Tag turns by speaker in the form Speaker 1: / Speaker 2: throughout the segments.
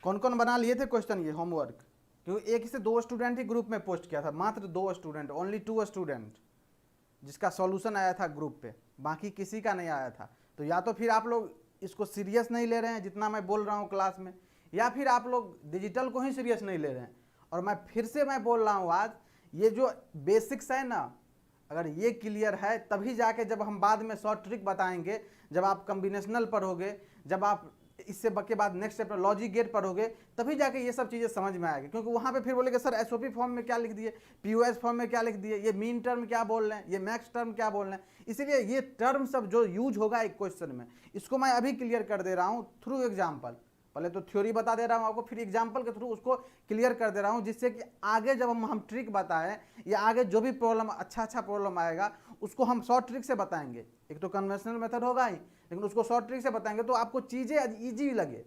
Speaker 1: कौन कौन बना लिए थे क्वेश्चन ये होमवर्क? क्योंकि एक से 2 स्टूडेंट ही ग्रुप में पोस्ट किया था, मात्र 2 स्टूडेंट, ओनली 2 स्टूडेंट जिसका सॉल्यूशन आया था ग्रुप पे, बाकी किसी का नहीं आया था। तो या तो फिर आप लोग इसको सीरियस नहीं ले रहे हैं जितना मैं बोल रहा हूँ क्लास में, या फिर आप लोग डिजिटल को ही सीरियस नहीं ले रहे हैं। और मैं फिर से मैं बोल रहा हूँ आज, ये जो बेसिक्स है ना, अगर ये क्लियर है तभी जाके जब हम बाद में शॉर्ट ट्रिक बताएंगे, जब आप कम्बिनेशनल पढ़ोगे, जब आप इससे के बाद नेक्स्ट चैप्टर लॉजिक गेट पढ़ोगे, तभी जाके ये सब चीज़ें समझ में आएगी। क्योंकि वहाँ पे फिर बोलेंगे सर एसओपी फॉर्म में क्या लिख दिए, पीओएस फॉर्म में क्या लिख दिए, ये मीन टर्म क्या बोल रहे हैं, ये मैक्स टर्म क्या बोल रहे हैं। इसीलिए ये टर्म सब जो यूज होगा एक क्वेश्चन में, इसको मैं अभी क्लियर कर दे रहा हूँ थ्रू एग्जाम्पल। पहले तो थ्योरी बता दे रहा हूँ आपको, फिर एग्जाम्पल के थ्रू उसको क्लियर कर दे रहा हूँ, जिससे कि आगे जब हम ट्रिक बताएं या आगे जो भी प्रॉब्लम अच्छा प्रॉब्लम आएगा उसको हम शॉर्ट ट्रिक से बताएंगे। एक तो कन्वेंशनल मेथड होगा ही, लेकिन उसको शॉर्ट ट्रिक से बताएंगे तो आपको चीज़ें ईजी लगे,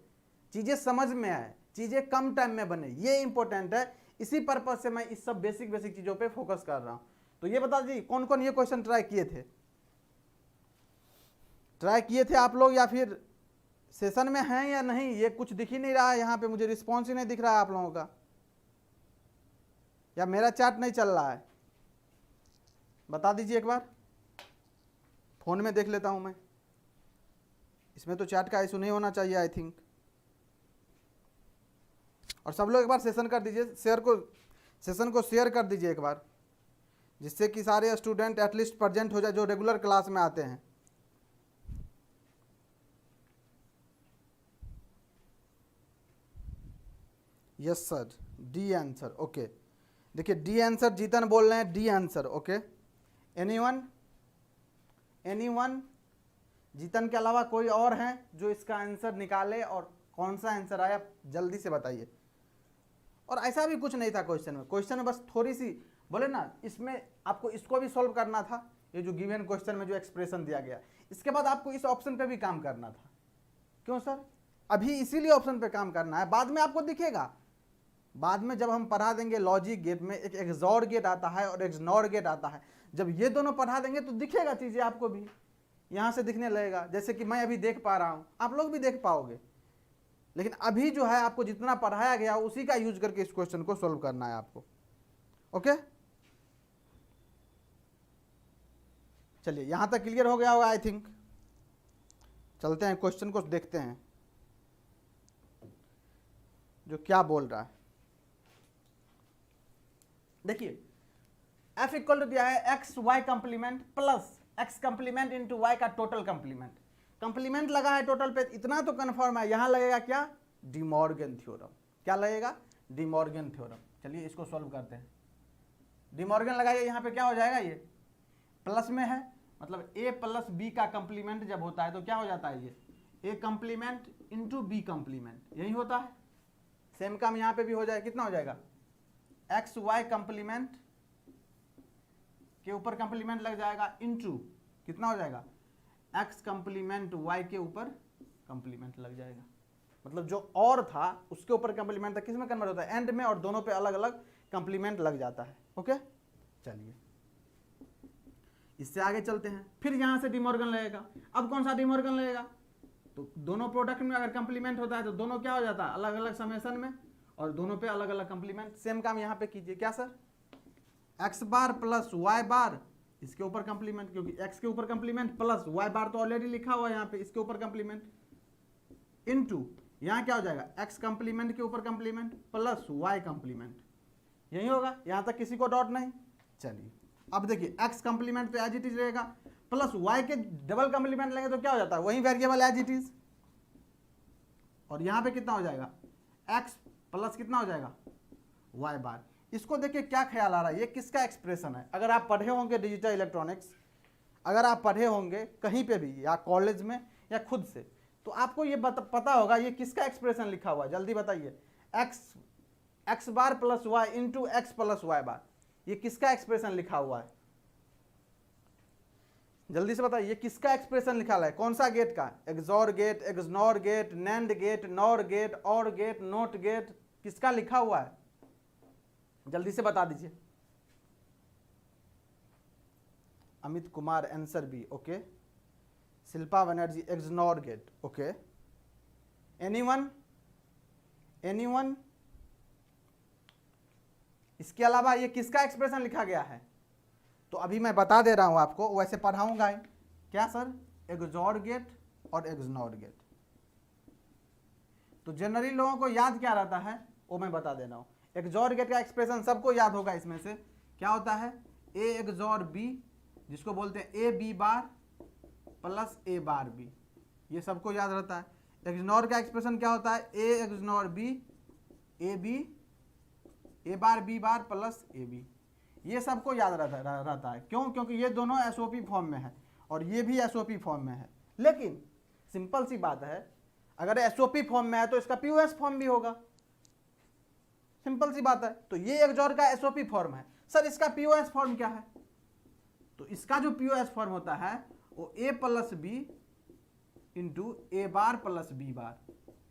Speaker 1: चीज़ें समझ में आए, चीज़ें कम टाइम में बने, ये इंपॉर्टेंट है। इसी पर्पज से मैं इस सब बेसिक चीज़ों पे फोकस कर रहा हूँ। तो ये बता दीजिए कौन कौन ये क्वेश्चन ट्राई किए थे आप लोग, या फिर सेशन में हैं या नहीं, ये कुछ दिख ही नहीं रहा है यहाँ पे, मुझे रिस्पॉन्स ही नहीं दिख रहा है आप लोगों का, या मेरा चैट नहीं चल रहा है, बता दीजिए एक बार। फोन में देख लेता हूँ मैं, इसमें तो चैट का इशू नहीं होना चाहिए आई थिंक। और सब लोग एक बार सेशन कर दीजिए, सेशन को शेयर कर दीजिए एक बार, जिससे कि सारे स्टूडेंट एटलीस्ट प्रेजेंट हो जाए जो रेगुलर क्लास में आते हैं। Yes sir, D answer, okay. देखिए डी आंसर जीतन बोल रहे हैं, D answer, okay. Anyone Jitan के अलावा कोई और है जो इसका आंसर निकाले, और कौन सा आंसर आया जल्दी से बताइए। और ऐसा भी कुछ नहीं था क्वेश्चन में बस थोड़ी सी बोले ना, इसमें आपको इसको भी सॉल्व करना था, ये जो गिवन क्वेश्चन में जो एक्सप्रेशन दिया गया, इसके बाद आपको इस ऑप्शन पे भी काम करना था। क्यों सर? अभी इसीलिए ऑप्शन पे काम करना है, बाद में आपको दिखेगा। बाद में जब हम पढ़ा देंगे लॉजिक गेट में एक एक्सॉर गेट आता है और एक्सनॉर गेट आता है, जब ये दोनों पढ़ा देंगे तो दिखेगा चीज़ें आपको भी, यहाँ से दिखने लगेगा, जैसे कि मैं अभी देख पा रहा हूँ, आप लोग भी देख पाओगे। लेकिन अभी जो है आपको जितना पढ़ाया गया उसी का यूज करके इस क्वेश्चन को सोल्व करना है आपको, ओके। चलिए यहाँ तक क्लियर हो गया होगा आई थिंक। चलते हैं क्वेश्चन को देखते हैं जो क्या बोल रहा है। देखिए f इक्वल टू दिया है X Y complement plus X complement into Y का टोटल कंप्लीमेंट। कंप्लीमेंट लगा है टोटल पे, इतना तो कन्फर्म है, यहां लगेगा क्या? De Morgan theorem. क्या लगेगा? De Morgan theorem. चलिए इसको सॉल्व करते हैं। डी मॉर्गन लगाइए, यहां पे क्या हो जाएगा, ये प्लस में है, मतलब a प्लस बी का कंप्लीमेंट जब होता है तो क्या हो जाता है, ये a complement into B complement, यही होता है। सेम काम यहां पे भी हो जाए, कितना हो जाएगा, एक्स वाई कंप्लीमेंट के ऊपर कंप्लीमेंट लग जाएगा इंटू कितना हो जाएगा, एक्स कंप्लीमेंट वाई के ऊपर कंप्लीमेंट लग जाएगा। मतलब जो और था उसके ऊपर कंप्लीमेंट था, किस में कन्वर्ट होता है, एंड में, और दोनों पे अलग अलग कंप्लीमेंट लग जाता है, ओके। चलिए इससे आगे चलते हैं, फिर यहां से डिमॉर्गन लगेगा। अब कौन सा डिमॉर्गन लगेगा, तो दोनों प्रोडक्ट में अगर कंप्लीमेंट होता है तो दोनों क्या हो जाता है, अलग अलग समेशन में, और दोनों पे अलग अलग कंप्लीमेंट। सेम काम यहां पे कीजिए, क्या sir, x bar plus Y बार, इसके ऊपर कंप्लीमेंट, क्योंकि एक्स के ऊपर कंप्लीमेंट प्लस वाई बार तो ऑलरेडी लिखा हुआ है यहाँ पे, इसके ऊपर कंप्लीमेंट इनटू यहाँ क्या हो जाएगा, एक्स कंप्लीमेंट के ऊपर कंप्लीमेंट प्लस वाई कंप्लीमेंट, यही होगा। यहां तक किसी को डाउट नहीं। चलिए अब देखिए, एक्स कंप्लीमेंट तो एज इट इज रहेगा, प्लस वाई के डबल कंप्लीमेंट लेंगे तो क्या हो जाता है, वही वेरिएबल एज इट इज, और यहां पे कितना हो जाएगा, एक्स प्लस कितना हो जाएगा, वाई बार। इसको देखिए क्या ख्याल आ रहा है, ये किसका एक्सप्रेशन है। अगर आप पढ़े होंगे डिजिटल इलेक्ट्रॉनिक्स, अगर आप पढ़े होंगे कहीं पे भी, या कॉलेज में या खुद से, तो आपको ये पता होगा ये किसका एक्सप्रेशन लिखा हुआ है, जल्दी बताइए। X bar plus Y into X plus Y bar, ये किसका एक्सप्रेशन लिखा हुआ है, जल्दी से बताइए, ये किसका एक्सप्रेशन लिखा है, कौन सा गेट का, XOR gate, XNOR gate, NAND gate, NOR gate, OR gate, NOT gate, किसका लिखा हुआ है, जल्दी से बता दीजिए। Amit Kumar answer B, okay. Shilpa Banerjee XNOR gate, okay. Anyone anyone. इसके अलावा ये किसका एक्सप्रेशन लिखा गया है, तो अभी मैं बता दे रहा हूं आपको, वैसे पढ़ाऊंगा ही। क्या सर, एक्सॉर गेट और एक्सनॉर गेट। तो जनरली लोगों को याद क्या रहता है वो मैं बता दे रहा हूं। एक्सॉर गेट का एक्सप्रेशन सबको याद होगा। इसमें से क्या होता है, ए एक्सॉर बी, जिसको बोलते हैं A B bar plus A bar B, ये सबको याद रहता है। एक्सनॉर का एक्सप्रेशन क्या होता है, A XNOR B A B A bar B bar plus A B, ये सबको याद रहता है। क्यों, क्योंकि ये दोनों एसओपी फॉर्म में है और ये भी एसओपी फॉर्म में है। लेकिन सिंपल सी बात है, अगर एसओपी फॉर्म में है तो इसका पीओएस फॉर्म भी होगा, सिंपल सी बात है। तो ये एक्सॉर का एसओपी फॉर्म है। सर इसका पीओएस फॉर्म क्या है, तो इसका जो पीओएस फॉर्म होता है वो ए प्लस बी इंटू ए बार प्लस बी बार,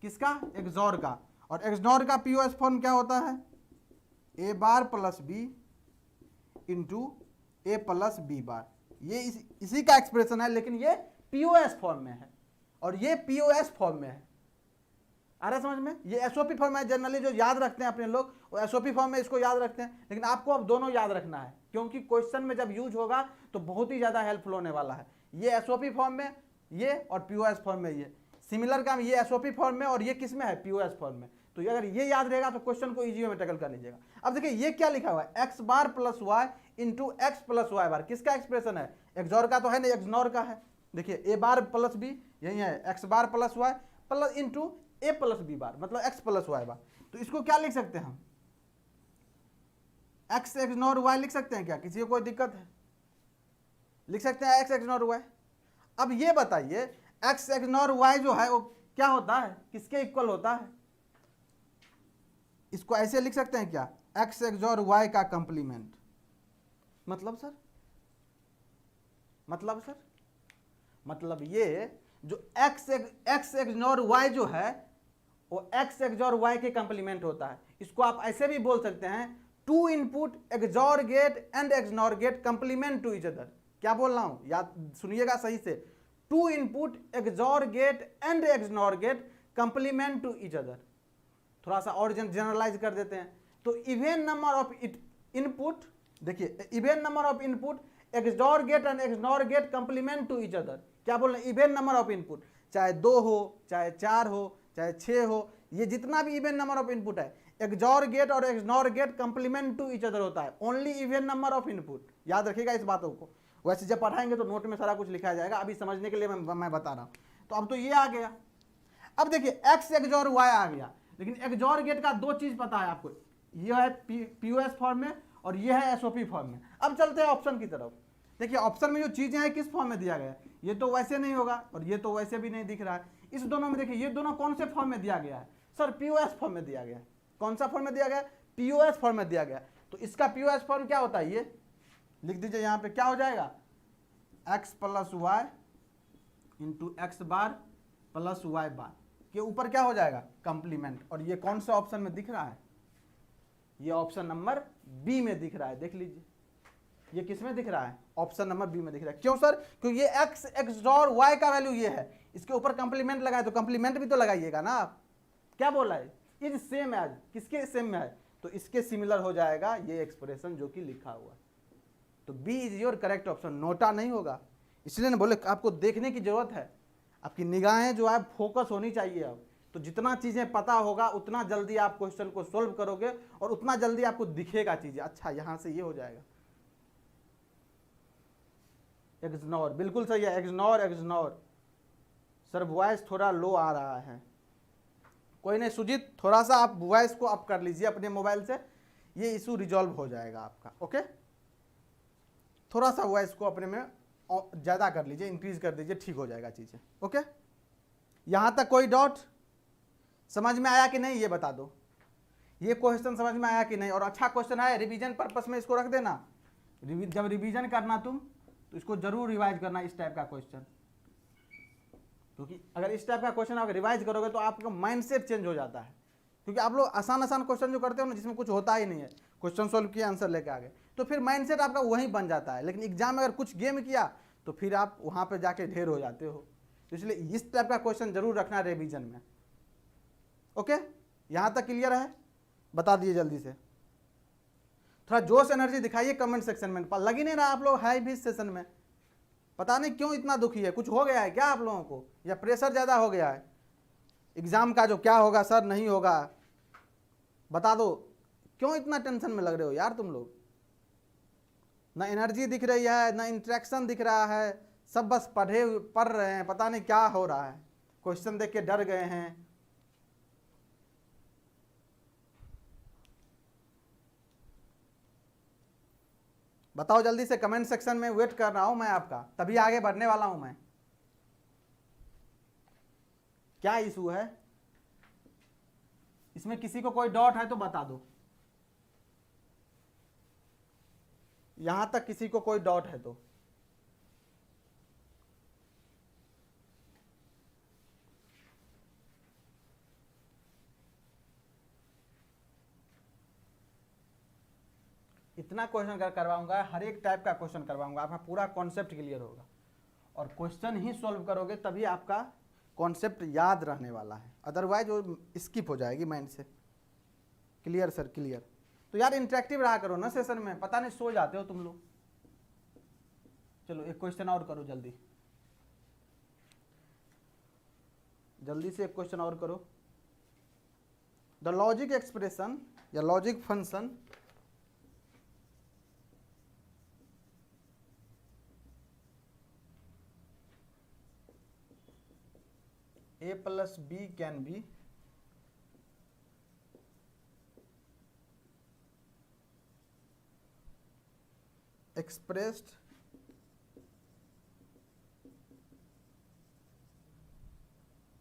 Speaker 1: किसका, एक्सॉर का। और एक्सनॉर का पीओएस फॉर्म क्या होता है, ए बार प्लस बी इंटू ए प्लस बी बार। ये इसी का एक्सप्रेशन है, लेकिन ये पीओएस फॉर्म में है और ये पीओएस फॉर्म में है। आ रहा है समझ में, ये एसओपी फॉर्म है। जनरली जो याद रखते हैं अपने लोग वो एसओपी फॉर्म में इसको याद रखते हैं, लेकिन आपको अब दोनों याद रखना है, क्योंकि क्वेश्चन में जब यूज होगा तो बहुत ही ज्यादा हेल्पफुल होने वाला है। ये एसओपी फॉर्म में ये और पीओएस फॉर्म में ये सिमिलर काम, ये एसओपी फॉर्म में और ये किस में है, पीओएस फॉर्म में। तो अगर ये याद रहेगा तो क्वेश्चन को इजी में टैकल कर लीजिएगा। अब देखिए ये क्या लिखा हुआ है, X bar plus Y into X plus Y bar, किसका एक्सप्रेशन है, एक्सॉर का तो है ना, एक्सनॉर का है। देखिए ए बार प्लस बी यही है, X bar plus Y plus into ए प्लस बी बार, मतलब एक्स प्लस वाई बार। तो इसको क्या लिख सकते हैं हम, एक्स एक्सनॉर वाई लिख सकते हैं क्या, किसी को कोई दिक्कत है, लिख सकते हैं एक्स एक्सनॉर वाई। अब ये बताइए एक्स एक्सनॉर वाई जो है वो क्या होता है, किसके इक्वल होता है, इसको ऐसे लिख सकते हैं क्या, एक्स एक्सॉर वाई का कंप्लीमेंट। मतलब सर, मतलब ये जो एक्स एक्सनॉर वाई जो है वो एक्स एक्सॉर वाई के कंप्लीमेंट होता है। इसको आप ऐसे भी बोल सकते हैं, two input XOR gate and XNOR gate complement to each other. क्या बोल रहा हूं, याद सुनिएगा सही से, two input XOR gate and XNOR gate complement to each other. थोड़ा सा और जनरलाइज कर देते हैं, तो इवन नंबर ऑफ इनपुट, देखिए even number of input XOR gate and XNOR gate complement to each other. क्या बोल रहे हैं, इवन नंबर ऑफ इनपुट, चाहे 2 हो, चाहे 4 हो, चाहे 6 हो, ये जितना भी इवन नंबर ऑफ इनपुट है, एक्सॉर गेट और XNOR gate complement to each other होता है, only even number of input. याद रखिएगा इस बातों को, वैसे जब पढ़ाएंगे तो नोट में सारा कुछ लिखा जाएगा, अभी समझने के लिए मैं बता रहा हूं। तो अब तो ये आ गया। अब देखिए एक्स एक्सॉर वाई आ गया, लेकिन एक्सॉर गेट का 2 चीज पता है आपको, यह है पीओएस फॉर्म में और यह है एसओपी फॉर्म में। अब चलते हैं ऑप्शन की तरफ। देखिए ऑप्शन में जो चीजें हैं किस फॉर्म में दिया गया है, ये तो वैसे नहीं होगा और ये तो वैसे भी नहीं दिख रहा है। इस दोनों में देखिए ये दोनों कौन से फॉर्म में दिया गया है, सर पीओएस फॉर्म में दिया गया है। कौन सा फॉर्म में दिया गया, पीओएस फॉर्म में दिया गया। तो इसका पीओएस फॉर्म क्या होता है, ये लिख दीजिए यहाँ पे, क्या हो जाएगा, X plus Y into X bar plus Y bar के ऊपर क्या हो जाएगा, कंप्लीमेंट। और ये कौन सा ऑप्शन में दिख रहा है, ये ऑप्शन नंबर बी में दिख रहा है। देख लीजिए ये किस में दिख रहा है, ऑप्शन नंबर बी में दिख रहा है। क्यों सर, क्योंकि ये एक्स एक्सॉर वाई का वैल्यू ये है, इसके ऊपर कंप्लीमेंट लगाए तो कंप्लीमेंट भी तो लगाइएगा ना आप। क्या बोला है, ये सेम है, किसके सेम में है, तो इसके सिमिलर हो जाएगा ये एक्सप्रेशन जो कि लिखा हुआ है। तो B is your correct option, NOTA नहीं होगा। इसलिए ना बोले आपको देखने की जरूरत है, आपकी निगाहें जो है फोकस होनी चाहिए। अब तो जितना चीजें पता होगा उतना जल्दी आप क्वेश्चन को सोल्व करोगे और उतना जल्दी आपको दिखेगा चीजें। अच्छा यहां से ये हो जाएगा, एक्सनॉर बिल्कुल सही है, एक्सनॉर एक्सनॉर। सर वॉइस थोड़ा लो आ रहा है, कोई नहीं सुजीत, थोड़ा सा आप वॉइस को अप कर लीजिए अपने मोबाइल से, ये इशू रिजॉल्व हो जाएगा आपका। ओके, थोड़ा सा वॉइस को अपने में ज़्यादा कर लीजिए, इंक्रीज कर दीजिए, ठीक हो जाएगा चीज़ें। ओके, यहाँ तक कोई डाउट, समझ में आया कि नहीं ये बता दो, ये क्वेश्चन समझ में आया कि नहीं। और अच्छा क्वेश्चन है, रिवीजन पर्पस में इसको रख देना, जब रिवीजन करना तुम तो इसको जरूर रिवाइज करना, इस टाइप का क्वेश्चन। क्योंकि अगर इस टाइप का क्वेश्चन आप रिवाइज करोगे तो आपका माइंडसेट चेंज हो जाता है। क्योंकि आप लोग आसान आसान क्वेश्चन जो करते हो ना, जिसमें कुछ होता ही नहीं है, क्वेश्चन सोल्व किया आंसर लेके आगे, तो फिर माइंडसेट आपका वहीं बन जाता है। लेकिन एग्जाम में अगर कुछ गेम किया तो फिर आप वहाँ पे जाके ढेर हो जाते हो। तो इसलिए इस टाइप का क्वेश्चन जरूर रखना रिवीजन में। ओके, यहाँ तक क्लियर है? बता दिए जल्दी से, थोड़ा जोश एनर्जी दिखाइए कमेंट सेक्शन में। लग ही नहीं रहा आप लोग है भी इस सेशन में, पता नहीं क्यों इतना दुखी है। कुछ हो गया है क्या आप लोगों को, या प्रेशर ज़्यादा हो गया है एग्ज़ाम का, जो क्या होगा सर नहीं होगा? बता दो, क्यों इतना टेंशन में लग रहे हो यार तुम लोग? ना एनर्जी दिख रही है, ना इंटरेक्शन दिख रहा है, सब बस पढ़ रहे हैं, पता नहीं क्या हो रहा है। क्वेश्चन देख के डर गए हैं। बताओ जल्दी से कमेंट सेक्शन में, वेट कर रहा हूं मैं आपका, तभी आगे बढ़ने वाला हूं मैं। क्या इशू है इसमें? किसी को कोई डाउट है तो बता दो। यहां तक किसी को कोई डाउट है तो इतना क्वेश्चन करवाऊंगा, हर एक टाइप का क्वेश्चन करवाऊंगा, आपका पूरा कॉन्सेप्ट क्लियर होगा। और क्वेश्चन ही सॉल्व करोगे तभी आपका कॉन्सेप्ट याद रहने वाला है, अदरवाइज वो स्किप हो जाएगी माइंड से। Clear sir, clear. तो यार इंटरेक्टिव रहा करो ना सेशन में, पता नहीं सो जाते हो तुम लोग। चलो एक क्वेश्चन और करो जल्दी, जल्दी से एक क्वेश्चन और करो। द लॉजिक एक्सप्रेशन या logic function a plus b can be expressed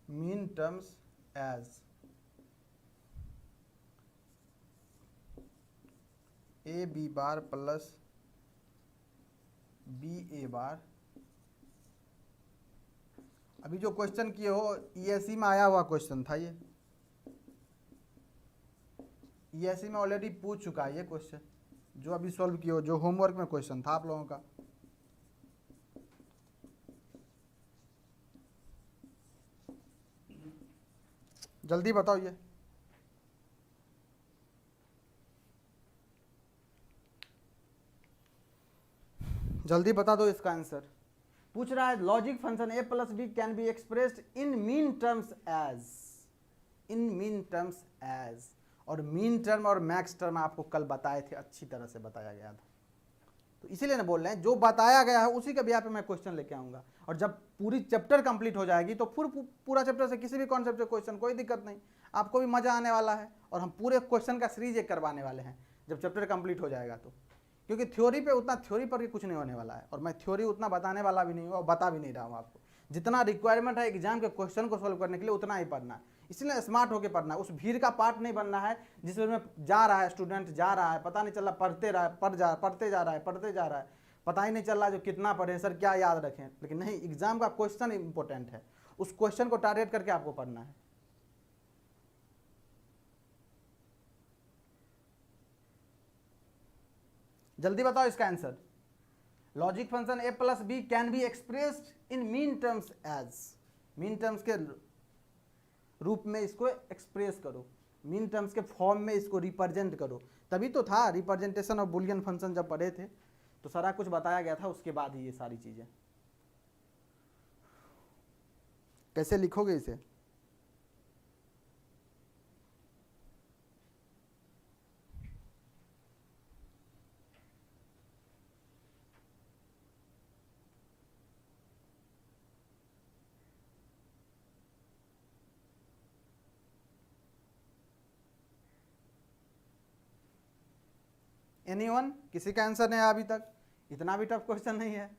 Speaker 1: mean terms as a b bar plus b a bar। अभी जो क्वेश्चन किए हो ईएससी में आया हुआ क्वेश्चन था, ये ईएससी में ऑलरेडी पूछ चुका है ये क्वेश्चन, जो अभी सॉल्व किए हो, जो होमवर्क में क्वेश्चन था आप लोगों का। जल्दी बताओ ये, जल्दी बता दो इसका आंसर। पूछ रहा है logic function a plus B can be expressed in min terms as, in min terms as. और मीन टर्म और मैक्स टर्म आपको कल बताए थे, अच्छी तरह से बताया गया था, तो इसीलिए ना बोल रहे हैं जो बताया गया है उसी के बिहार पे मैं क्वेश्चन लेके आऊंगा। और जब पूरी चैप्टर कंप्लीट हो जाएगी तो फिर पूरा चैप्टर से किसी भी कॉन्सेप्ट से क्वेश्चन, कोई दिक्कत नहीं, आपको भी मजा आने वाला है। और हम पूरे क्वेश्चन का सीरीज एक करवाने वाले हैं जब चैप्टर कंप्लीट हो जाएगा तो, क्योंकि थ्योरी पे उतना थ्योरी पर कुछ नहीं होने वाला है, और मैं थ्योरी उतना बताने वाला भी नहीं हूँ और बता भी नहीं रहा हूँ आपको। जितना रिक्वायरमेंट है एग्जाम के क्वेश्चन को सॉल्व करने के लिए उतना ही पढ़ना है, इसलिए स्मार्ट होकर पढ़ना है। उस भीड़ का पार्ट नहीं बनना है जिसमें जा रहा है स्टूडेंट, जा रहा है, पता नहीं चल रहा, पढ़ते जा रहा है, पता ही नहीं चल रहा जो कितना पढ़े सर, क्या याद रखें। लेकिन नहीं, एग्जाम का क्वेश्चन इंपॉर्टेंट है, उस क्वेश्चन को टारगेट करके आपको पढ़ना है। जल्दी बताओ इसका answer. Logic function a plus B can be expressed in min terms as, min terms के रूप में इसको एक्सप्रेस करो, मीन टर्म्स के फॉर्म में इसको रिप्रेजेंट करो। तभी तो था रिप्रेजेंटेशन ऑफ बुलियन फंक्शन, जब पढ़े थे तो सारा कुछ बताया गया था, उसके बाद ही ये सारी चीजें। कैसे लिखोगे इसे? एनीवन? किसी का आंसर नहीं है अभी तक? इतना भी टफ क्वेश्चन नहीं है।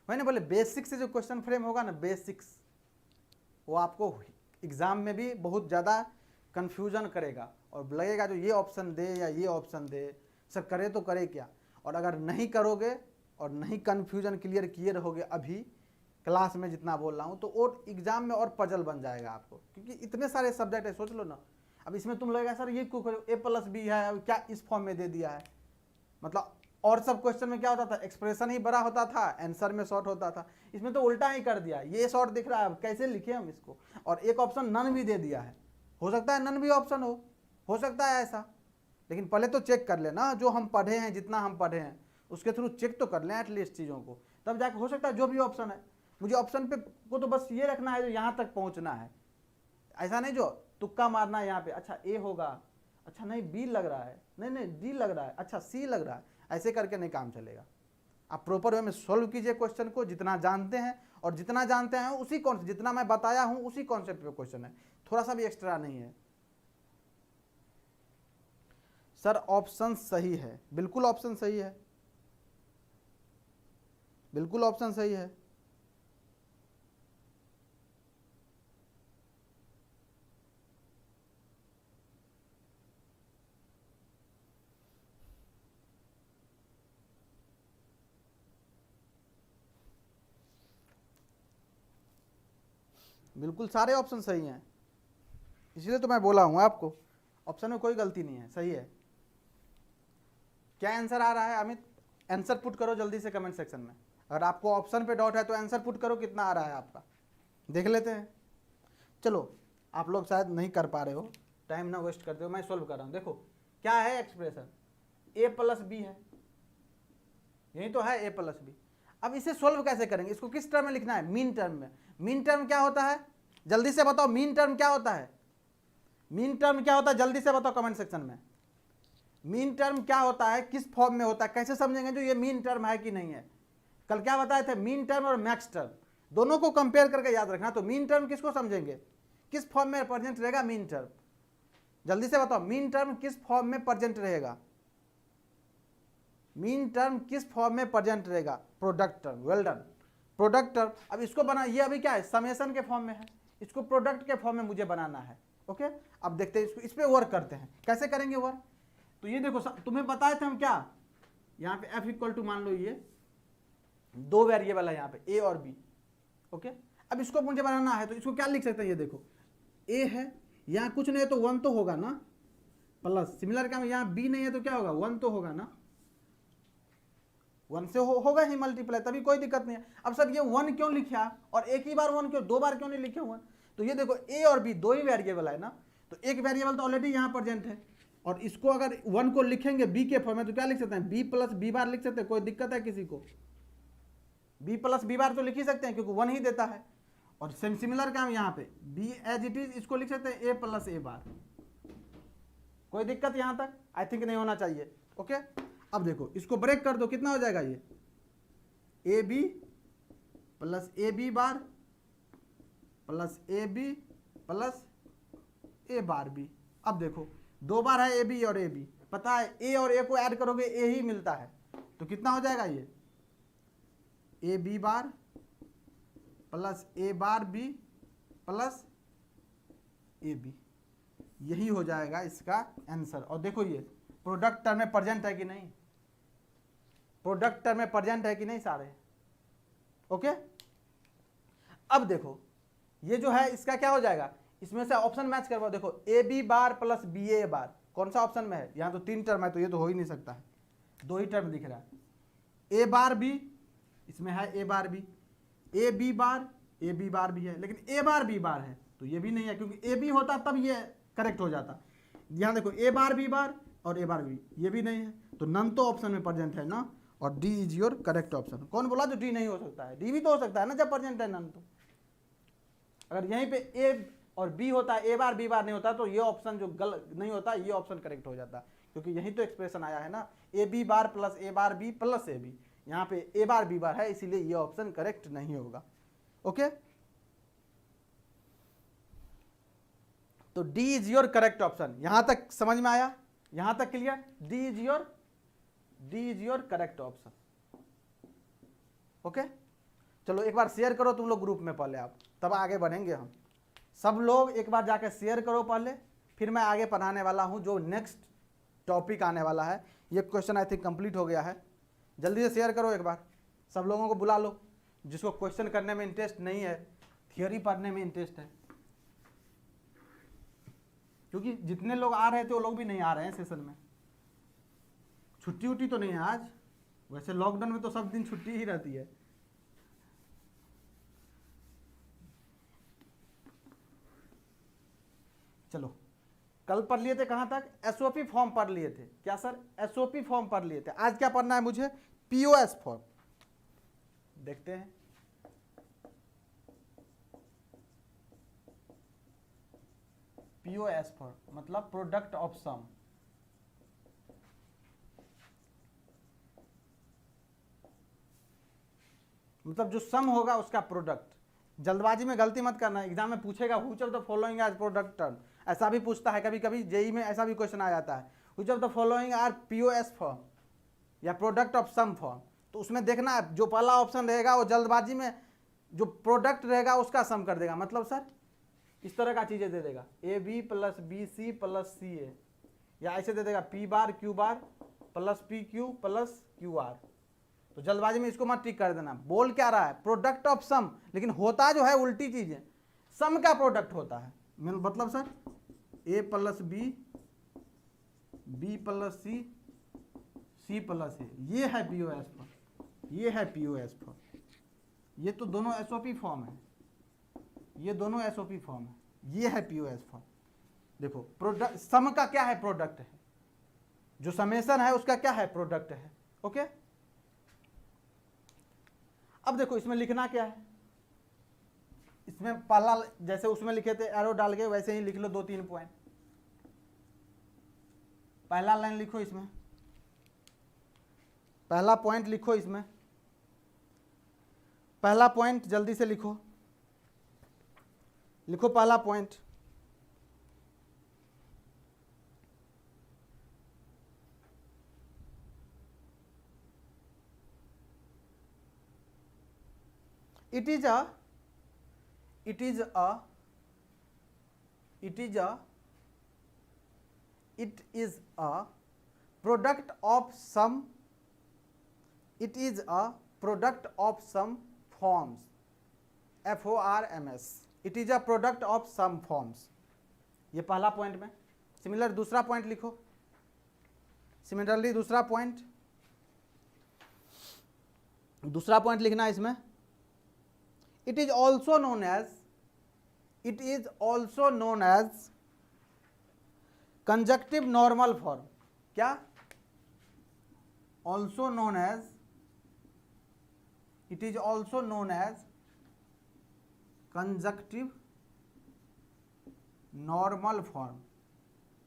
Speaker 1: मैंने बोले बेसिक से जो क्वेश्चन फ्रेम होगा ना, बेसिक्स, वो आपको एग्जाम में भी बहुत ज़्यादा कंफ्यूजन करेगा और लगेगा जो ये ऑप्शन दे या ये ऑप्शन दे, सर करे तो करे क्या। और अगर नहीं करोगे और नहीं कंफ्यूजन क्लियर किए रहोगे अभी क्लास में जितना बोल रहा हूँ, तो वो एग्जाम में और पजल बन जाएगा आपको, क्योंकि इतने सारे सब्जेक्ट है, सोच लो ना। अब इसमें तुम लगेगा सर ये a प्लस बी है, अब क्या इस फॉर्म में दे दिया है, मतलब और सब क्वेश्चन में क्या होता था, एक्सप्रेशन ही बड़ा होता था, आंसर में शॉर्ट होता था। इसमें तो उल्टा ही कर दिया, ये शॉर्ट दिख रहा है, अब कैसे लिखे हम इसको। और एक ऑप्शन नन भी दे दिया है, हो सकता है नन भी ऑप्शन हो, हो सकता है ऐसा, लेकिन पहले तो चेक कर लेना, जो हम पढ़े हैं, जितना हम पढ़े हैं उसके थ्रू चेक तो कर लें एटलीस्ट चीज़ों को, तब जाके हो सकता है जो भी ऑप्शन है, मुझे ऑप्शन पे को तो बस ये रखना है जो यहाँ तक पहुँचना है, ऐसा नहीं जो तुक्का मारना है यहाँ पे, अच्छा ए होगा, अच्छा नहीं बी लग रहा है, नहीं नहीं डी लग रहा है, अच्छा सी लग रहा है, ऐसे करके नहीं काम चलेगा। आप प्रॉपर वे में सॉल्व कीजिए क्वेश्चन को, जितना जानते हैं, और जितना जानते हैं उसी कॉन्सेप्ट, जितना मैं बताया हूं उसी कॉन्सेप्ट पे क्वेश्चन है, थोड़ा सा भी एक्स्ट्रा नहीं है। सर ऑप्शन सही है, बिल्कुल ऑप्शन सही है, बिल्कुल ऑप्शन सही है। बिल्कुल सारे ऑप्शन सही हैं, इसलिए तो मैं बोला हूं आपको, ऑप्शन में कोई गलती नहीं है, सही है। क्या आंसर आ रहा है अमित? आंसर पुट करो जल्दी से कमेंट सेक्शन में, अगर आपको ऑप्शन पे डाउट है तो आंसर पुट करो, कितना आ रहा है आपका, देख लेते हैं। चलो आप लोग शायद नहीं कर पा रहे हो, टाइम ना वेस्ट करते हो, मैं सोल्व कर रहा हूँ। देखो क्या है एक्सप्रेशन, ए प्लस बी है, यही तो है ए प्लस बी। अब इसे सोल्व कैसे करेंगे, इसको किस टर्म में लिखना है, मीन टर्म में। मीन टर्म क्या होता है, जल्दी से बताओ, मीन टर्म क्या होता है, मीन टर्म क्या होता है, जल्दी से बताओ कमेंट सेक्शन में। मीन टर्म क्या होता है, किस फॉर्म में होता है, कैसे समझेंगे जो ये मीन टर्म है कि नहीं है। कल क्या बताए थे, मीन टर्म और मैक्स टर्म दोनों को कंपेयर करके याद रखना। तो मीन टर्म किसको समझेंगे, किस फॉर्म में प्रेजेंट रहेगा मीन टर्म, जल्दी से बताओ, मीन टर्म किस फॉर्म में प्रेजेंट रहेगा, मीन टर्म किस फॉर्म में प्रेजेंट रहेगा, product term. Well done, product term. अब इसको बना, ये अभी क्या है, समेशन के फॉर्म में है, इसको प्रोडक्ट के फॉर्म में मुझे बनाना है। ओके, अब देखते हैं इसको, इस पे वर्क करते हैं, कैसे करेंगे वर्क। तो ये देखो तुम्हें बताए थे हम क्या, यहाँ पे f इक्वल टू मान लो ये दो वेरिएबल है यहाँ पे ए और बी। ओके, अब इसको मुझे बनाना है तो इसको क्या लिख सकते हैं, ये देखो ए है, यहाँ कुछ नहीं है तो 1 तो होगा ना, प्लस सिमिलर का यहाँ बी नहीं है तो क्या होगा, 1 तो होगा ना, 1 से होगा ही मल्टीप्लाई, तभी कोई दिक्कत नहीं है। अब सर ये 1 क्यों लिखा, और एक ही बार 1 क्यों, 2 बार क्यों नहीं लिखे 1, तो ये देखो ए और बी दो ही वेरिएबल है ना, तो एक वेरिएबल तो ऑलरेडी यहाँ प्रेजेंट है, और इसको अगर 1 को लिखेंगे बी के फॉर्म में तो क्या लिख सकते हैं, बी प्लस बी बार लिख सकते हैं, कोई दिक्कत है किसी को, बी प्लस बी बार तो लिख ही सकते हैं क्योंकि 1 ही देता है। और सेम सिमिलर का हम यहाँ पे बी एज इट इज इसको लिख सकते हैं ए प्लस ए बार, कोई दिक्कत यहाँ तक आई थिंक नहीं होना चाहिए। ओके, अब देखो इसको ब्रेक कर दो, कितना हो जाएगा ये, A B plus A B bar plus A B plus A bar B. अब देखो 2 बार है ए बी और ए बी, पता है ए और ए को ऐड करोगे ए ही मिलता है, तो कितना हो जाएगा ये A B bar plus A bar B plus A B, यही हो जाएगा इसका आंसर। और देखो ये प्रोडक्ट टर्म में प्रेजेंट है कि नहीं, प्रोडक्ट टर्म में प्रेजेंट है कि नहीं सारे। ओके, अब देखो ये जो है इसका क्या हो जाएगा, इसमें से ऑप्शन मैच करवाओ, देखो A B bar plus B A bar कौन सा ऑप्शन में है, यहाँ तो 3 टर्म है तो ये तो हो ही नहीं सकता है, 2 ही टर्म दिख रहा है। ए बार बी, इसमें है ए बार बी, ए बी बार भी है, लेकिन ए बार बी बार है तो ये भी नहीं है, क्योंकि ए बी होता तब ये करेक्ट हो जाता। यहाँ देखो ए बार बी बार और ए बार बी, ये भी नहीं है, तो नन तो ऑप्शन में प्रेजेंट है ना, और D is your correct option. कौन बोला जो डी नहीं हो सकता है, डी भी तो हो सकता है ना जब प्रेजेंट है नन। तो अगर यहीं पे ए और बी होता है, ए बार बी बार नहीं होता, तो ये ऑप्शन जो गलत नहीं होता, ये ऑप्शन करेक्ट हो जाता, क्योंकि यही तो एक्सप्रेशन आया है ना, A B bar plus A bar B plus A B, यहाँ पे ए बार बी बार है, इसीलिए ये ऑप्शन करेक्ट नहीं होगा। ओके, तो D is your correct option. यहां तक समझ में आया, यहां तक clear, D is your correct option. Okay, चलो एक बार शेयर करो तुम लोग ग्रुप में पहले, आप तब आगे बढ़ेंगे हम सब लोग। एक बार जाके शेयर करो पहले, फिर मैं आगे पढ़ाने वाला हूं जो नेक्स्ट टॉपिक आने वाला है। ये क्वेश्चन आई थिंक कंप्लीट हो गया है, जल्दी से शेयर करो एक बार, सब लोगों को बुला लो जिसको क्वेश्चन करने में इंटरेस्ट नहीं है, थियोरी पढ़ने में इंटरेस्ट है, क्योंकि जितने लोग आ रहे थे वो लोग भी नहीं आ रहे हैं सेशन में। छुट्टी उट्टी तो नहीं है आज, वैसे लॉकडाउन में तो सब दिन छुट्टी ही रहती है। चलो कल पढ़ लिए थे कहाँ तक, एसओपी फॉर्म पढ़ लिए थे। क्या सर, एसओपी फॉर्म पढ़ लिए थे। आज क्या पढ़ना है मुझे, पीओएस फॉर्म। देखते हैं, पीओएस फॉर्म मतलब प्रोडक्ट ऑफ सम। मतलब जो सम होगा उसका प्रोडक्ट। जल्दबाजी में गलती मत करना, एग्जाम में पूछेगा which of the following as product term, ऐसा भी पूछता है कभी कभी, जेई में ऐसा भी क्वेश्चन आ जाता है, which of the following are POS form या प्रोडक्ट ऑफ सम फॉर्म। तो उसमें देखना जो पहला ऑप्शन रहेगा वो जल्दबाजी में जो प्रोडक्ट रहेगा उसका सम कर देगा। मतलब सर इस तरह का चीजें दे देगा, A B plus B C plus C A, या ऐसे दे देगा P bar Q bar plus P Q plus Q R. तो जल्दबाजी में इसको मत टिक कर देना। बोल क्या रहा है, प्रोडक्ट ऑफ सम, लेकिन होता जो है उल्टी चीज है, सम का प्रोडक्ट होता है। मतलब सर ए प्लस बी, बी प्लस सी, सी प्लस ए, ये है पीओएस फॉर्म, ये है पीओएस फॉर्म। ये तो दोनों एसओपी फॉर्म है, ये दोनों एसओपी फॉर्म है, ये है पीओएस फॉर्म। देखो प्रोडक्ट, सम का क्या है, प्रोडक्ट है, जो समेशन है उसका क्या है, प्रोडक्ट है। ओके, अब देखो इसमें लिखना क्या है, इसमें पहला जैसे उसमें लिखे थे एरो डाल के वैसे ही लिख लो 2-3 पॉइंट। पहला लाइन लिखो, इसमें पहला पॉइंट लिखो, इसमें पहला पॉइंट जल्दी से लिखो, लिखो पहला point. It is a product of some, it is a product of some forms, FORMS, it is a product of some forms। ये पहला पॉइंट में। सिमिलर दूसरा पॉइंट लिखो, सिमिलरली दूसरा पॉइंट लिखना है इसमें, it is also known as conjunctive normal form। क्या, also known as, it is also known as conjunctive normal form।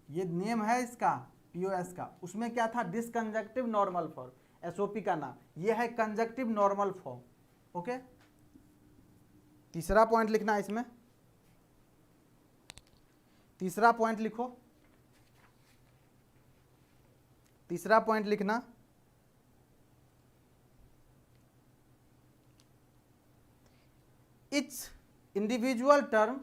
Speaker 1: ये नेम है इसका पीओएस का, उसमें क्या था, डिसकंजक्टिव नॉर्मल फॉर्म, एसओपी का नाम, ये है कंजक्टिव नॉर्मल फॉर्म। ओके, तीसरा पॉइंट लिखना है इसमें, तीसरा पॉइंट लिखो, तीसरा पॉइंट लिखना, each individual term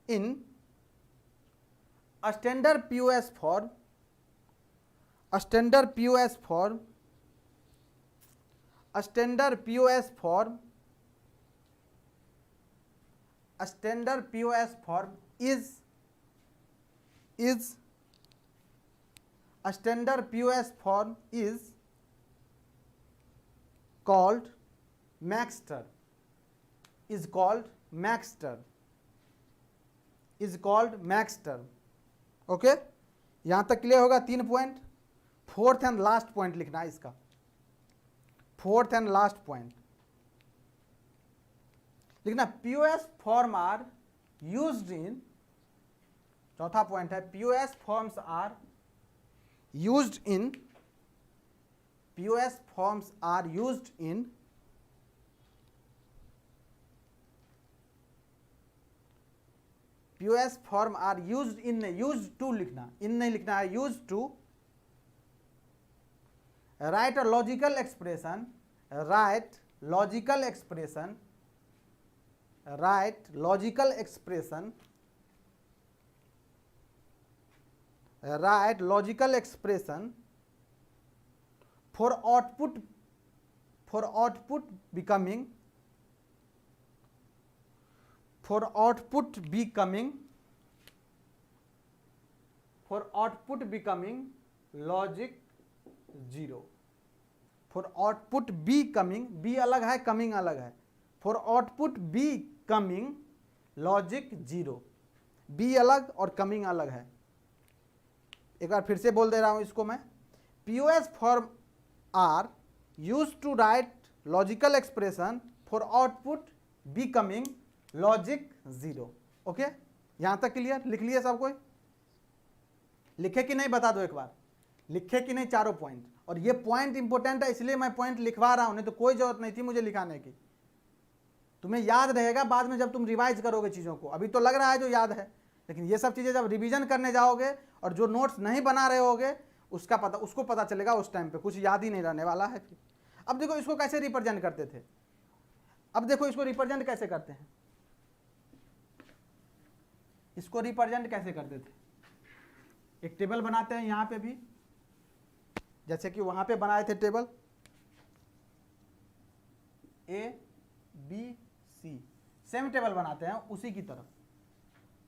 Speaker 1: in a standard POS form, a standard POS form is called maxter, is called maxter। Okay, यहां तक क्लियर होगा, 3 point. Fourth and last point लिखना है इसका, फोर्थ एंड लास्ट पॉइंट लिखना, POS form are used in, चौथा पॉइंट है, POS forms are used in, POS forms are used in POS form are used in, used to लिखना, in नहीं लिखना है, used to write a logical expression, write logical expression for output becoming logic 0। For output be coming, be अलग है, coming अलग है। For output be coming logic 0, be अलग और कमिंग अलग है। एक बार फिर से बोल दे रहा हूं इसको मैं, POS form are use to write logical expression for output be coming logic 0। Okay, यहां तक क्लियर? लिख लिए सब कोई? लिखे कि नहीं बता दो एक बार, लिखे कि नहीं चारों पॉइंट? और ये पॉइंट इंपॉर्टेंट है इसलिए मैं पॉइंट लिखवा रहा हूं, नहीं तो कोई जरूरत नहीं थी मुझे लिखाने की। तुम्हें याद रहेगा बाद में जब तुम रिवाइज करोगे चीज़ों को, अभी तो लग रहा है जो याद है, लेकिन ये सब चीज़ें जब रिवीजन करने जाओगे और जो नोट्स नहीं बना रहे होगे उसको पता चलेगा उस टाइम पे कुछ याद ही नहीं रहने वाला है फिर। अब देखो इसको कैसे रिप्रेजेंट करते थे, अब देखो इसको रिप्रेजेंट कैसे करते हैं, इसको रिप्रेजेंट कैसे करते थे। एक टेबल बनाते हैं यहां पे भी, जैसे कि वहां पे बनाए थे टेबल ABC, सेम टेबल बनाते हैं उसी की तरफ।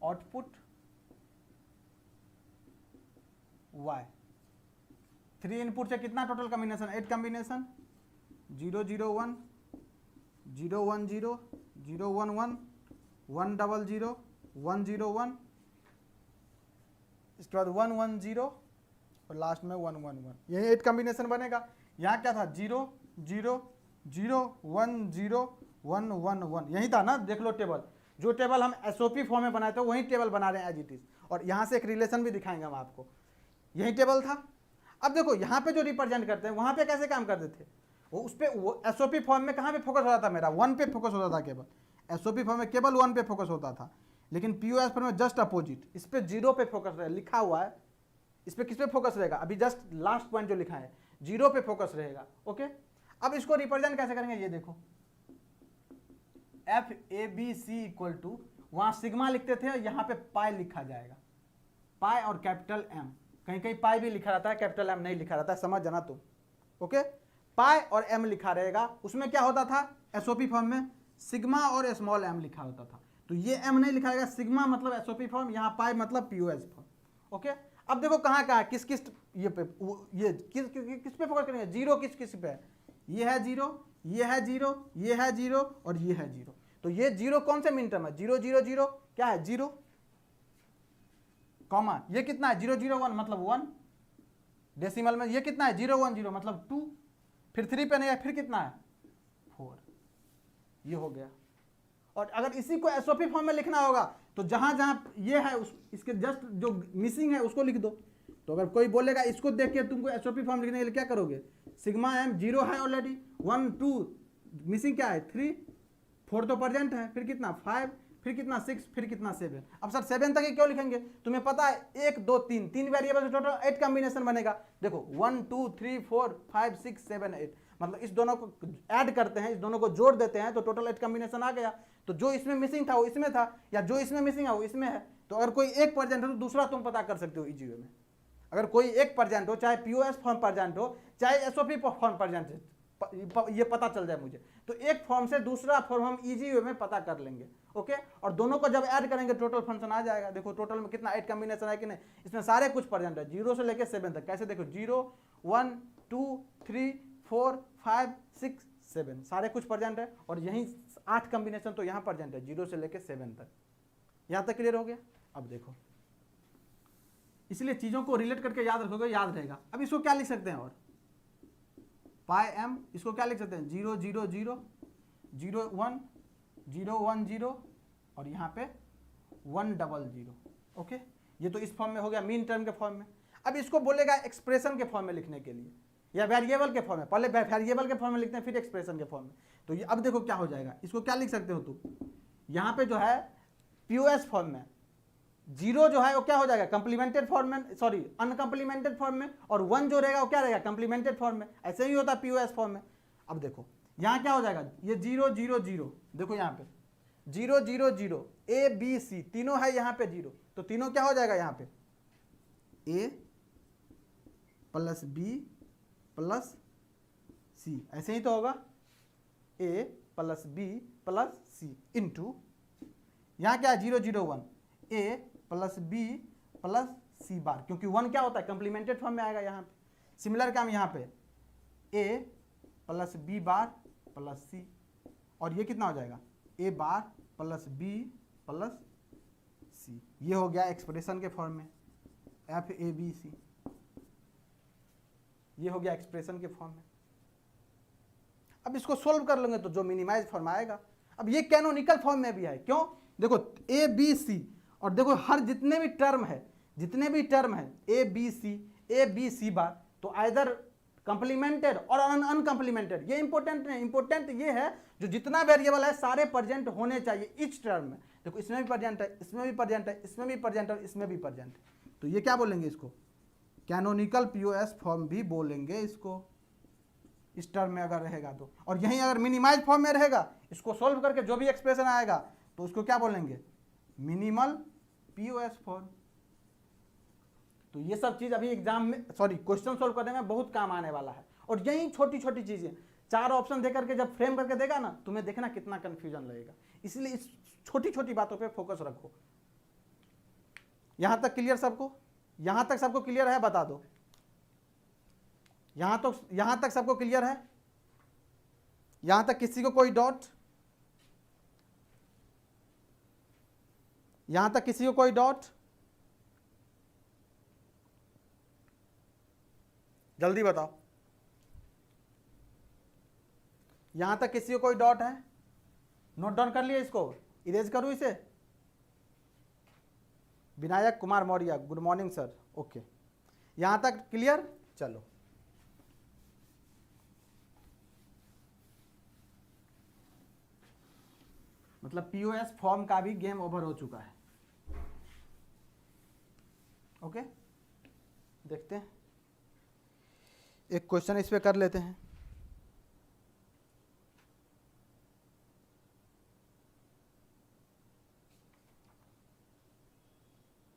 Speaker 1: आउटपुट Y, 3 इनपुट से कितना टोटल कॉम्बिनेशन? 8 कॉम्बिनेशन, 0 0 1 0 1 0 0 1 1 1 0 0 1 0 1, इसके बाद 1 1 0 और लास्ट में 1 1 1, यही 8 कॉम्बिनेशन बनेगा। यहाँ क्या था? 0 0 0 1 0 1 1 1, यही था ना? देख लो टेबल, जो टेबल हम SOP फॉर्म में बनाए थे वही टेबल बना रहे हैं एज इट इज, और यहाँ से एक रिलेशन भी दिखाएंगे हम आपको, यही टेबल था। अब देखो यहाँ पे जो रिप्रेजेंट करते हैं वहाँ पे कैसे काम करते थे, वो उस पर वो SOP फॉर्म में कहाँ पे फोकस होता था? मेरा 1 पे फोकस होता था केवल, SOP फॉर्म में केवल 1 पे फोकस होता था, लेकिन POS फॉर्म में जस्ट अपोजिट, इस पे 0 पे फोकस रहेगा, लिखा हुआ है इस पे किस पे फोकस रहेगा? अभी जस्ट लास्ट पॉइंट जो लिखा है 0 पे फोकस रहेगा। ओके, अब इसको रिप्रेजेंट कैसे करेंगे ये देखो, FABC इक्वल टू, वहां सिग्मा लिखते थे, यहाँ पे पाई लिखा जाएगा, पाई और कैपिटल M, कहीं कहीं पाई भी लिखा रहता है, कैपिटल M नहीं लिखा रहता है, समझ जाना तुम। ओके, पाई और M लिखा रहेगा, उसमें क्या होता था? SOP फॉर्म में सिग्मा और स्मॉल m लिखा होता था, तो ये M नहीं लिखा रहेगा, सिग्मा मतलब SOP फॉर्म, यहाँ पाई मतलब POS फॉर्म। ओके, अब देखो कहाँ कहाँ किस किस ये पे ये किस पे फोकस करेंगे? 0 किस किस पे है? ये है 0, ये है 0, ये है 0 और ये है 0, तो ये 0 कौन से मिन टर्म है? 0 0 0 क्या है? 0 कॉमा, ये कितना है? 0 0 1 मतलब 1, डेसिमल में ये कितना है? 0 1 0 मतलब 2, फिर 3 पे नहीं है, फिर कितना है? 4, ये हो गया। और अगर इसी को SOP फॉर्म में लिखना होगा तो जहां जहां ये है इसके जस्ट जो मिसिंग है उसको लिख दो। तो अगर कोई बोलेगा इसको देख के तुमको SOP फॉर्म लिखने के लिए क्या करोगे? सिग्मा M 0 है ऑलरेडी, 1 2 मिसिंग क्या है? 3, 4 तो प्रेजेंट है, फिर कितना? 5, फिर कितना? 6, फिर कितना? 7। अब सर 7 तक ही क्यों लिखेंगे? तुम्हें पता है 1 2 3 3 वेरिएबल से टोटल 8 कॉम्बिनेशन बनेगा। देखो 1 2 3 4 5 6 7 8, मतलब इस दोनों को ऐड करते हैं, इस दोनों को जोड़ देते हैं तो टोटल 8 कॉम्बिनेशन आ गया। तो जो इसमें मिसिंग था वो इसमें था, या जो इसमें मिसिंग है वो इसमें है। तो अगर कोई एक प्रेजेंट है तो दूसरा तुम पता कर सकते हो इजी वे में। अगर कोई एक प्रेजेंट हो, चाहे POS फॉर्म प्रेजेंट हो, चाहे SOP फॉर्म प्रेजेंट हो, ये पता चल जाए मुझे, तो एक फॉर्म से दूसरा फॉर्म हम इजी वे में पता कर लेंगे। ओके, और दोनों को जब ऐड करेंगे टोटल फंक्शन आ जाएगा। देखो टोटल में कितना 8 कॉम्बिनेशन है कि नहीं? इसमें सारे कुछ प्रेजेंट है, 0 से लेकर 7 तक। कैसे? देखो 0 1 2 3 4 5 6 7 सारे कुछ प्रेजेंट है, और यहीं 8 कॉम्बिनेशन तो यहाँ प्रेजेंट है 0 से लेकर 7 तक। यहाँ तक क्लियर हो गया? अब देखो, इसलिए चीजों को रिलेट करके याद रखोगे, याद रहेगा। अब इसको क्या लिख सकते हैं? और पाई M, इसको क्या लिख सकते हैं? 0 0 0 0 1 0 1 0 और यहाँ पे 1 0 0। ओके, ये तो इस फॉर्म में हो गया, मीन टर्म के फॉर्म में। अब इसको बोलेगा एक्सप्रेशन के फॉर्म में लिखने के लिए, या वेरिएबल के फॉर्म में। पहले वेरिएबल के फॉर्म में लिखते हैं, फिर एक्सप्रेशन के फॉर्म में। तो ये अब देखो क्या हो जाएगा, इसको क्या लिख सकते हो तुम? यहाँ पे जो है POS फॉर्म में 0 जो है वो क्या हो जाएगा? कंप्लीमेंटेड फॉर्म में, सॉरी अनकंप्लीमेंटेड फॉर्म में, और 1 जो रहेगा वो क्या रहेगा? कंप्लीमेंटेड फॉर्म में। ऐसे ही होता है POS फॉर्म में। अब देखो यहाँ क्या हो जाएगा? ये 0 0 0, देखो यहाँ पे 0 0 0 A B C तीनों है यहाँ पे 0, तो तीनों क्या हो जाएगा? यहाँ पे A plus B plus C, ऐसे ही तो होगा, A plus B plus C into यहाँ क्या है? 0 0 1 A प्लस B प्लस सी बार, क्योंकि 1 क्या होता है, कंप्लीमेंटेड फॉर्म में आएगा यहाँ पे। सिमिलर काम यहाँ पे ए प्लस बी बार प्लस सी, और ये कितना हो जाएगा, ए बार प्लस बी प्लस सी। ये हो गया एक्सप्रेशन के फॉर्म में, एफ ए बी सी, ये हो गया एक्सप्रेशन के फॉर्म में। अब इसको सोल्व कर लेंगे तो जो मिनिमाइज फॉर्म आएगा। अब ये कैनोनिकल फॉर्म में भी है, क्यों, देखो ए बी सी, और देखो हर जितने भी टर्म है ए बी सी बार, तो आइदर कंप्लीमेंटेड और अनकंप्लीमेंटेड। ये इंपॉर्टेंट नहीं, इंपॉर्टेंट ये है जो जितना वेरिएबल है सारे प्रेजेंट होने चाहिए इच टर्म में। देखो इसमें भी प्रेजेंट है, इसमें भी प्रेजेंट है, इसमें भी प्रेजेंट है, इसमें भी प्रेजेंट है, तो ये क्या बोलेंगे, इसको कैनोनिकल पीओएस फॉर्म भी बोलेंगे इसको, इस टर्म में अगर रहेगा तो। और यहीं अगर मिनिमाइज फॉर्म में रहेगा, इसको सोल्व करके जो भी एक्सप्रेशन आएगा तो उसको क्या बोलेंगे, मिनिमल पीओएस फॉर्म। तो ये सब चीज अभी एग्जाम में, सॉरी क्वेश्चन सोल्व करने में बहुत काम आने वाला है। और यही छोटी छोटी चीजें 4 ऑप्शन देकर के जब फ्रेम करके देगा ना, तुम्हें देखना कितना कंफ्यूजन लगेगा। इसलिए इस छोटी छोटी बातों पे फोकस रखो। यहां तक क्लियर सबको, यहां तक सबको क्लियर है, बता दो। यहां तक सबको क्लियर है, यहां तक किसी को कोई डाउट, यहां तक किसी को कोई डाउट, जल्दी बताओ। यहां तक किसी को कोई डाउट है, नोट डाउन कर लिया, इसको इरेज करूं इसे। Vinayak Kumar Maurya, good morning sir, okay, यहां तक क्लियर। चलो मतलब पीओएस फॉर्म का भी गेम ओवर हो चुका है। ओके, देखते हैं एक क्वेश्चन इस पे कर लेते हैं।